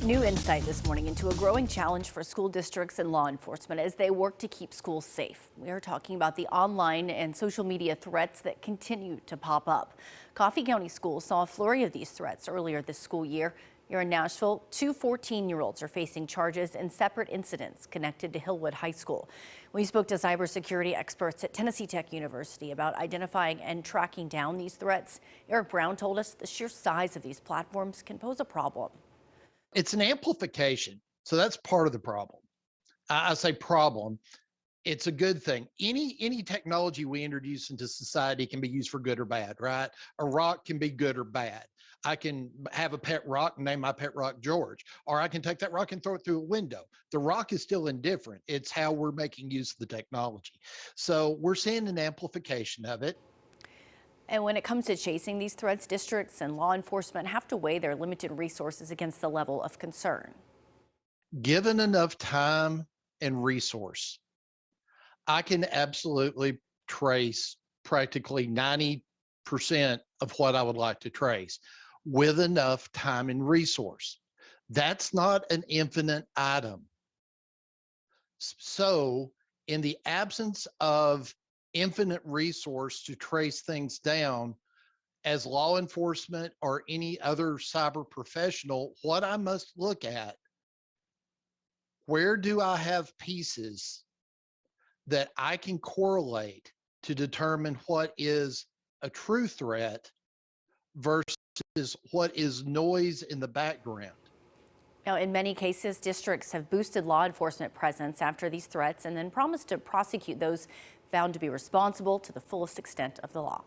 New insight this morning into a growing challenge for school districts and law enforcement as they work to keep schools safe. We are talking about the online and social media threats that continue to pop up. Coffee County Schools saw a flurry of these threats earlier this school year. Here in Nashville, two 14-year-olds are facing charges in separate incidents connected to Hillwood High School. We spoke to cybersecurity experts at Tennessee Tech University about identifying and tracking down these threats. Eric Brown told us the sheer size of these platforms can pose a problem. It's an amplification. So that's part of the problem. I say problem. It's a good thing. Any technology we introduce into society can be used for good or bad, right? A rock can be good or bad. I can have a pet rock and name my pet rock George, or I can take that rock and throw it through a window. The rock is still indifferent. It's how we're making use of the technology. So we're seeing an amplification of it. And when it comes to chasing these threats, districts and law enforcement have to weigh their limited resources against the level of concern. Given enough time and resource, I can absolutely trace practically 90% of what I would like to trace with enough time and resource. That's not an infinite item. So, in the absence of infinite resource to trace things down, as law enforcement or any other cyber professional, what I must look at, where do I have pieces that I can correlate to determine what is a true threat versus what is noise in the background. Now, in many cases, districts have boosted law enforcement presence after these threats and then promised to prosecute those found to be responsible to the fullest extent of the law.